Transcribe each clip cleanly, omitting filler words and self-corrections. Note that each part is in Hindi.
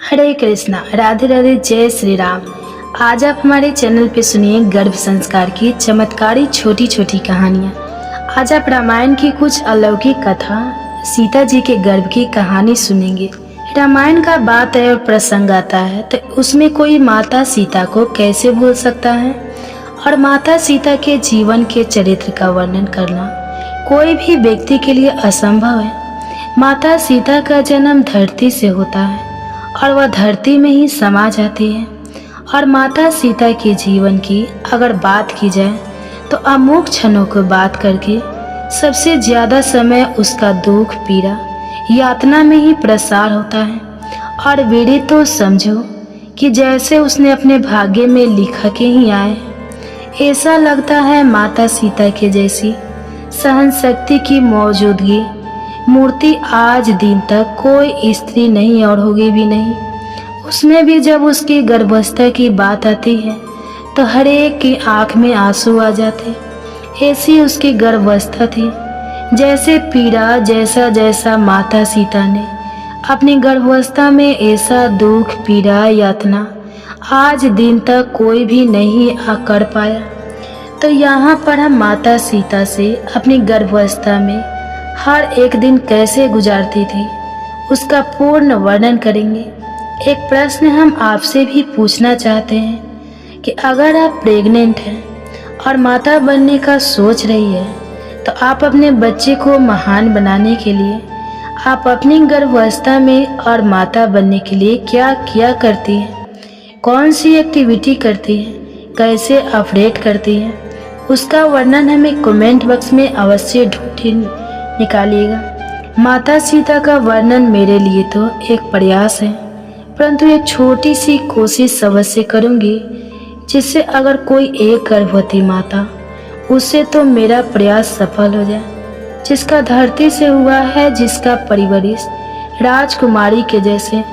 हरे कृष्णा, राधे राधे, जय श्री राम। आज आप हमारे चैनल पे सुनिए गर्भ संस्कार की चमत्कारी छोटी छोटी कहानियाँ। आज आप रामायण की कुछ अलौकिक कथा सीता जी के गर्भ की कहानी सुनेंगे। रामायण का बात है और प्रसंग आता है तो उसमें कोई माता सीता को कैसे भूल सकता है। और माता सीता के जीवन के चरित्र का वर्णन करना कोई भी व्यक्ति के लिए असंभव है। माता सीता का जन्म धरती से होता है और वह धरती में ही समा जाती है। और माता सीता के जीवन की अगर बात की जाए तो अमोघ क्षणों को बात करके सबसे ज्यादा समय उसका दुख, पीड़ा, यातना में ही प्रसार होता है। और वीरे तो समझो कि जैसे उसने अपने भाग्य में लिखा के ही आए। ऐसा लगता है माता सीता के जैसी सहन शक्ति की मौजूदगी मूर्ति आज दिन तक कोई स्त्री नहीं और होगी भी नहीं। उसमें भी जब उसकी गर्भावस्था की बात आती है तो हर एक की आंख में आंसू आ जाते। ऐसी उसकी गर्भावस्था थी। जैसे पीड़ा, जैसा जैसा माता सीता ने अपनी गर्भावस्था में ऐसा दुख, पीड़ा, यातना आज दिन तक कोई भी नहीं कर पाया। तो यहाँ पर हम माता सीता से अपनी गर्भावस्था में हर एक दिन कैसे गुजारती थी उसका पूर्ण वर्णन करेंगे। एक प्रश्न हम आपसे भी पूछना चाहते हैं कि अगर आप प्रेग्नेंट हैं और माता बनने का सोच रही है तो आप अपने बच्चे को महान बनाने के लिए आप अपनी गर्भावस्था में और माता बनने के लिए क्या किया करती हैं, कौन सी एक्टिविटी करती हैं, कैसे अपडेट करती हैं, उसका वर्णन हमें कमेंट बॉक्स में अवश्य ढूंढ निकालिएगा। माता सीता का वर्णन मेरे लिए तो एक प्रयास है, परंतु एक छोटी सी कोशिश अवश्य करूंगी जिससे अगर कोई एक गर्भवती माता उससे तो मेरा प्रयास सफल हो जाए। जिसका धरती से हुआ है, जिसका परिवरिश राजकुमारी के जैसे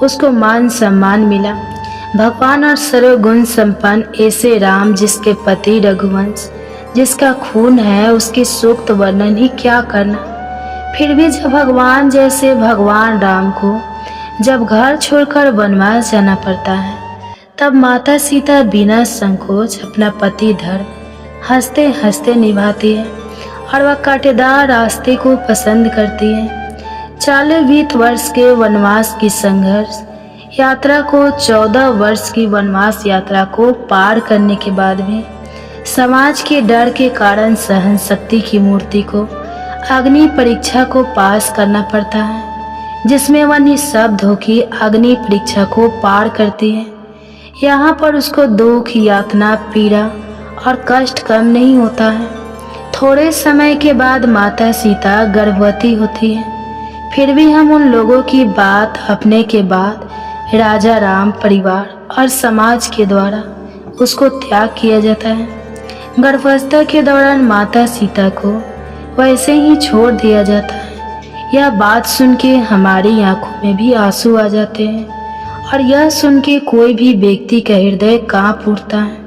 उसको मान सम्मान मिला। भगवान और सर्वगुण संपन्न ऐसे राम जिसके पति रघुवंश, जिसका खून है उसकी सूक्त वर्णन ही क्या करना। फिर भी जब भगवान जैसे भगवान राम को जब घर छोड़कर वनवास जाना पड़ता है तब माता सीता बिना संकोच अपना पति धर्म हंसते हंसते निभाती है और वह कांटेदार रास्ते को पसंद करती है। 40 वर्ष के वनवास की संघर्ष यात्रा को 14 वर्ष की वनवास यात्रा को पार करने के बाद भी समाज के डर के कारण सहन शक्ति की मूर्ति को अग्नि परीक्षा को पास करना पड़ता है, जिसमें वह निःशब्द होकर अग्नि परीक्षा को पार करती है। यहाँ पर उसको दुख, यातना, पीड़ा और कष्ट कम नहीं होता है। थोड़े समय के बाद माता सीता गर्भवती होती है। फिर भी हम उन लोगों की बात अपने के बाद राजा राम, परिवार और समाज के द्वारा उसको त्याग किया जाता है। गर्भावस्था के दौरान माता सीता को वैसे ही छोड़ दिया जाता है। यह बात सुन के हमारी आंखों में भी आंसू आ जाते हैं और यह सुन के कोई भी व्यक्ति का हृदय कांप उठता है।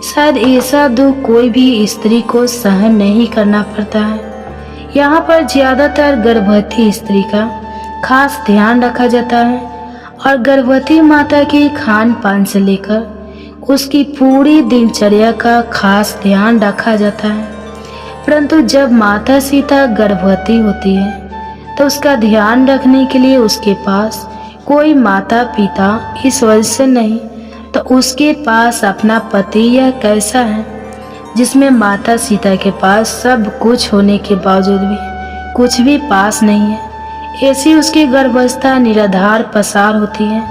शायद ऐसा दुख कोई भी स्त्री को सहन नहीं करना पड़ता है। यहाँ पर ज्यादातर गर्भवती स्त्री का खास ध्यान रखा जाता है और गर्भवती माता के खान पान से लेकर उसकी पूरी दिनचर्या का खास ध्यान रखा जाता है। परंतु जब माता सीता गर्भवती होती है तो उसका ध्यान रखने के लिए उसके पास कोई माता पिता इस वजह से नहीं तो उसके पास अपना पति यह कैसा है जिसमें माता सीता के पास सब कुछ होने के बावजूद भी कुछ भी पास नहीं है। ऐसी उसकी गर्भावस्था निराधार पसार होती है।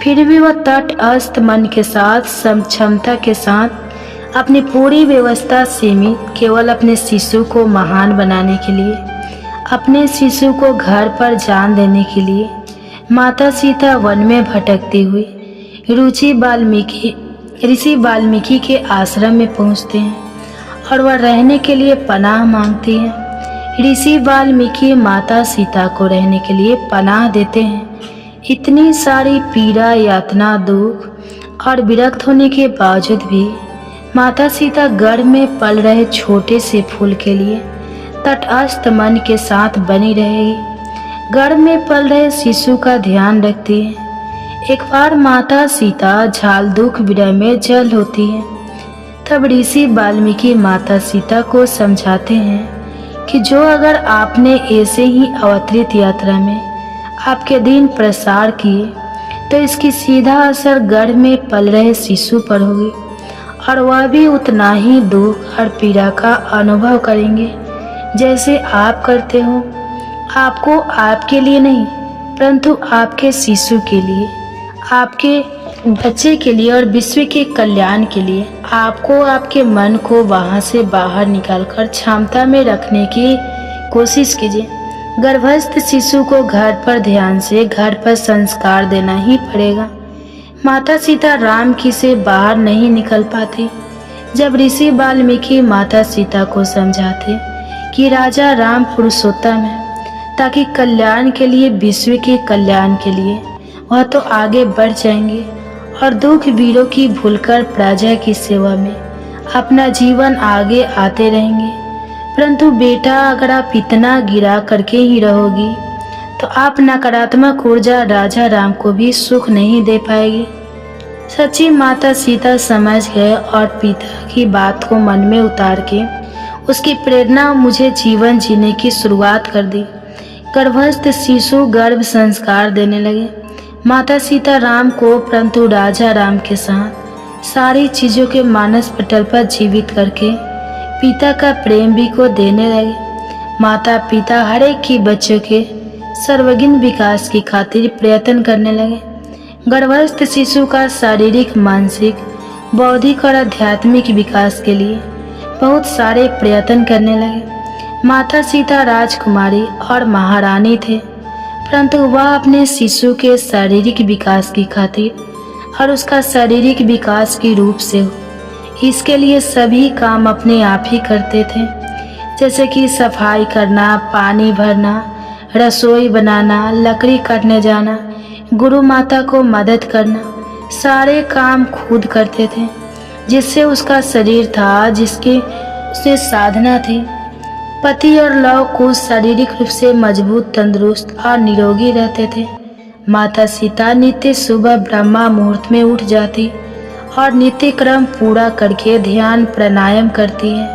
फिर भी वह तटस्थ मन के साथ, क्षमता के साथ अपनी पूरी व्यवस्था सीमित केवल अपने शिशु को महान बनाने के लिए, अपने शिशु को घर पर जान देने के लिए माता सीता वन में भटकती हुई ऋषि वाल्मीकि के आश्रम में पहुंचते हैं और वह रहने के लिए पनाह मांगती है। ऋषि वाल्मीकि माता सीता को रहने के लिए पनाह देते हैं। इतनी सारी पीड़ा, यातना, दुख और विरक्त होने के बावजूद भी माता सीता गर्भ में पल रहे छोटे से फूल के लिए तटस्थ मन के साथ बनी रहेगी। गर्भ में पल रहे शिशु का ध्यान रखती है। एक बार माता सीता झाल दुख विरह में जल होती है। तब ऋषि वाल्मीकि माता सीता को समझाते हैं कि जो अगर आपने ऐसे ही अवतरित यात्रा में आपके दिन प्रसार किए तो इसकी सीधा असर गर्भ में पल रहे शिशु पर होगी और वह भी उतना ही दुख और पीड़ा का अनुभव करेंगे जैसे आप करते हो। आपको आपके लिए नहीं परंतु आपके शिशु के लिए, आपके बच्चे के लिए और विश्व के कल्याण के लिए आपको आपके मन को वहाँ से बाहर निकालकर क्षमता में रखने की कोशिश कीजिए। गर्भस्थ शिशु को घर पर ध्यान से घर पर संस्कार देना ही पड़ेगा। माता सीता राम की से बाहर नहीं निकल पाती। जब ऋषि वाल्मीकि माता सीता को समझाते कि राजा राम पुरुषोत्तम है, ताकि कल्याण के लिए, विश्व के कल्याण के लिए वह तो आगे बढ़ जाएंगे और दुख वीरों की भूलकर प्रजा की सेवा में अपना जीवन आगे आते रहेंगे। परंतु बेटा, अगर आप इतना गिरा करके ही रहोगी तो आप नकारात्मक ऊर्जा राजा राम को भी सुख नहीं दे पाएगी। सच्ची माता सीता समझ गए और पिता की बात को मन में उतार के उसकी प्रेरणा मुझे जीवन जीने की शुरुआत कर दी। गर्भस्थ शिशु गर्भ संस्कार देने लगे। माता सीता राम को परंतु राजा राम के साथ सारी चीज़ों के मानस पटल पर जीवित करके पिता का प्रेम भी को देने लगे। माता पिता हर एक की बच्चों के सर्वगिन विकास की खातिर प्रयत्न करने लगे। गर्भस्थ शिशु का शारीरिक, मानसिक, बौद्धिक और आध्यात्मिक विकास के लिए बहुत सारे प्रयत्न करने लगे। माता सीता राजकुमारी और महारानी थे, परंतु वह अपने शिशु के शारीरिक विकास की खातिर और उसका शारीरिक विकास की रूप से हो, इसके लिए सभी काम अपने आप ही करते थे, जैसे कि सफाई करना, पानी भरना, रसोई बनाना, लकड़ी काटने जाना, गुरु माता को मदद करना, सारे काम खुद करते थे। जिससे उसका शरीर था, जिसके उसे साधना थी। पति और लव कुश शारीरिक रूप से मजबूत, तंदुरुस्त और निरोगी रहते थे। माता सीता नित्य सुबह ब्रह्मा मुहूर्त में उठ जाती और नित्य क्रम पूरा करके ध्यान प्राणायाम करती है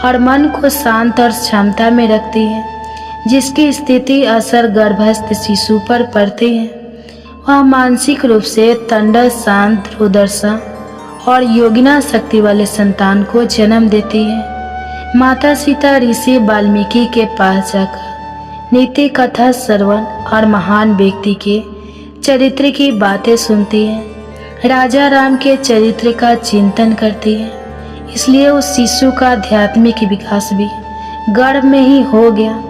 और मन को शांत और क्षमता में रखती है, जिसकी स्थिति असर गर्भस्थ शिशु पर पड़ती है। वह मानसिक रूप से तंड, शांत, दुर्दशा और योगिना शक्ति वाले संतान को जन्म देती है। माता सीता ऋषि वाल्मीकि के पास जाकर नीति कथा श्रवण और महान व्यक्ति के चरित्र की बातें सुनती है। राजा राम के चरित्र का चिंतन करती है। इसलिए उस शिशु का आध्यात्मिक विकास भी गर्भ में ही हो गया।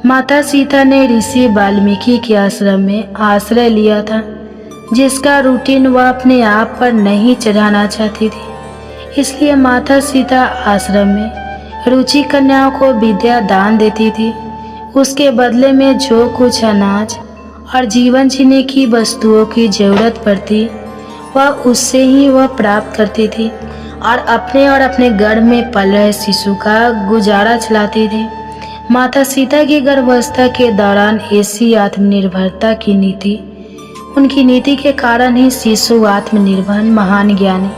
माता सीता ने ऋषि वाल्मीकि के आश्रम में आश्रय लिया था, जिसका रूटीन वह अपने आप पर नहीं चढ़ाना चाहती थी। इसलिए माता सीता आश्रम में रुचि कन्याओं को विद्या दान देती थी। उसके बदले में जो कुछ अनाज और जीवन जीने की वस्तुओं की जरूरत पड़ती, वह उससे ही वह प्राप्त करती थी और अपने गर्भ में पल रहे शिशु का गुजारा चलाती थी। माता सीता की गर्भावस्था के दौरान ऐसी आत्मनिर्भरता की नीति, उनकी नीति के कारण ही शिशु आत्मनिर्भर, महान ज्ञानी,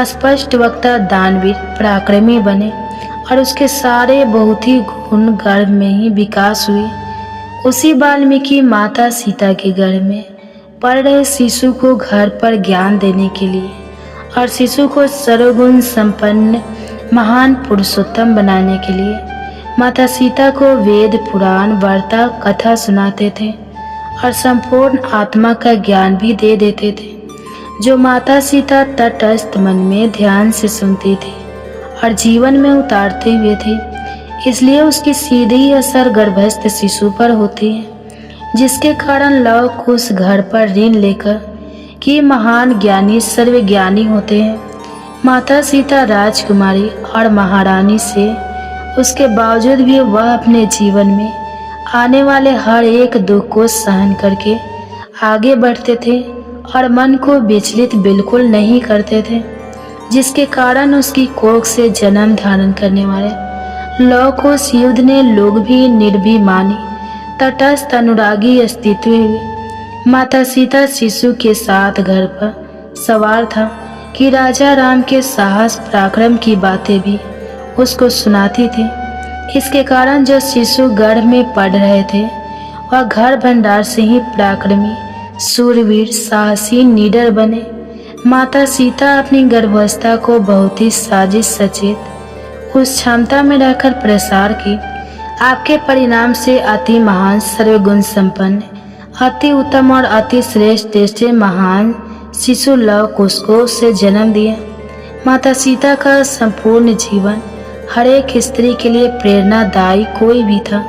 स्पष्ट वक्ता, दानवीर, पराक्रमी बने और उसके सारे बहुत ही गुण गर्भ में ही विकास हुए। उसी वाल्मीकि माता सीता के गर्भ में पल रहे शिशु को घर पर ज्ञान देने के लिए और शिशु को सर्वगुण संपन्न महान पुरुषोत्तम बनाने के लिए माता सीता को वेद, पुराण, वार्ता, कथा सुनाते थे और संपूर्ण आत्मा का ज्ञान भी दे देते थे, जो माता सीता तटस्थ मन में ध्यान से सुनती थी और जीवन में उतारते हुए थे। इसलिए उसकी सीधी असर गर्भस्थ शिशु पर होती है, जिसके कारण लव कुश घर पर ऋण लेकर कि महान ज्ञानी सर्वज्ञानी होते हैं। माता सीता राजकुमारी और महारानी से उसके बावजूद भी वह अपने जीवन में आने वाले हर एक दुख को सहन करके आगे बढ़ते थे और मन को विचलित बिल्कुल नहीं करते थे, जिसके कारण उसकी कोख से जन्म धारण करने वाले लव कुश युद्ध ने लोग भी निर्भीमानी, तटस्थ, अनुरागी अस्तित्व हुए। माता सीता शिशु के साथ घर पर सवार था कि राजा राम के साहस पराक्रम की बातें भी उसको सुनाती थी। इसके कारण जो शिशु गर्भ में पढ़ रहे थे वह घर भंडार से ही पराक्रमी, सूरवीर, साहसी, निडर बने। माता सीता अपनी गर्भावस्था को बहुत ही साजिश सचेत उस क्षमता में रहकर प्रसार की। आपके परिणाम से अति महान, सर्वगुण संपन्न, अति उत्तम और अति श्रेष्ठ देश से महान शिशु लव कुश को से जन्म दिया। माता सीता का संपूर्ण जीवन हर एक स्त्री के लिए प्रेरणादायी कोई भी था।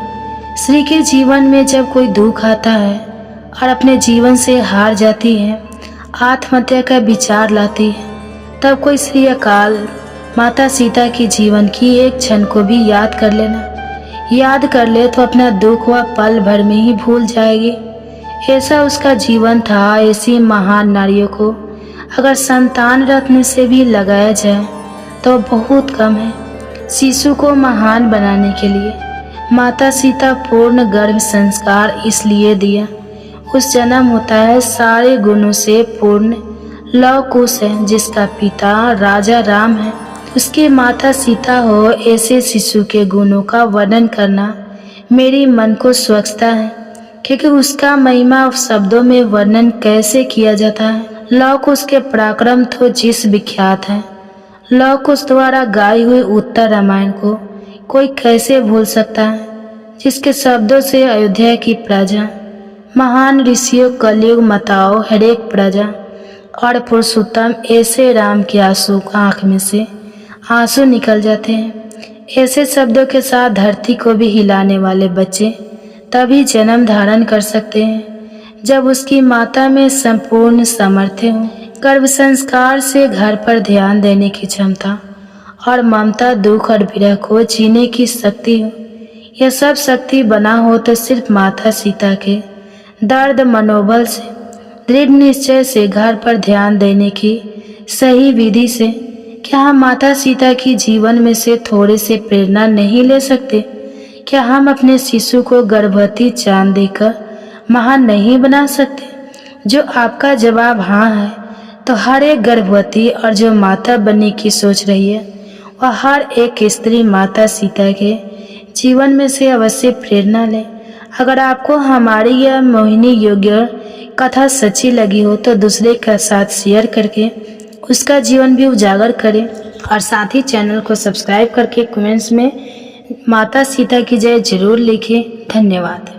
स्त्री के जीवन में जब कोई दुख आता है और अपने जीवन से हार जाती है, आत्महत्या का विचार लाती है, तब कोई स्त्री अकाल माता सीता की जीवन की एक क्षण को भी याद कर ले तो अपना दुख वह पल भर में ही भूल जाएगी। ऐसा उसका जीवन था। ऐसी महान नारियों को अगर संतान रत्न से भी लगाया जाए तो बहुत कम है। शिशु को महान बनाने के लिए माता सीता पूर्ण गर्भ संस्कार इसलिए दिया। उस जन्म होता है सारे गुणों से पूर्ण लव कुश है, जिसका पिता राजा राम है। उसके माता सीता हो, ऐसे शिशु के गुणों का वर्णन करना मेरी मन को स्वच्छता है, क्योंकि उसका महिमा शब्दों में वर्णन कैसे किया जाता है। लव कुश के पराक्रम तो जिस विख्यात है। लव कुश द्वारा गाई हुई उत्तर रामायण को कोई कैसे भूल सकता है, जिसके शब्दों से अयोध्या की प्रजा, महान ऋषियों, कलयुग माताओं, हरेक प्रजा और पुरुषोत्तम ऐसे राम के आंसू आंख में से आंसू निकल जाते हैं। ऐसे शब्दों के साथ धरती को भी हिलाने वाले बच्चे तभी जन्म धारण कर सकते हैं जब उसकी माता में संपूर्ण सामर्थ्य हो। गर्भ संस्कार से घर पर ध्यान देने की क्षमता और ममता, दुख और विरह को जीने की शक्ति हो। यह सब शक्ति बना हो तो सिर्फ माता सीता के दर्द मनोबल से, दृढ़ निश्चय से, घर पर ध्यान देने की सही विधि से। क्या हम माता सीता की जीवन में से थोड़े से प्रेरणा नहीं ले सकते? क्या हम अपने शिशु को गर्भवती चांद देकर महान नहीं बना सकते? जो आपका जवाब हाँ है तो हर एक गर्भवती और जो माता बनने की सोच रही है वह हर एक स्त्री माता सीता के जीवन में से अवश्य प्रेरणा ले। अगर आपको हमारी यह मोहिनी योग्य कथा सच्ची लगी हो तो दूसरे के साथ शेयर करके उसका जीवन भी उजागर करें और साथ ही चैनल को सब्सक्राइब करके कमेंट्स में माता सीता की जय जरूर लिखें। धन्यवाद।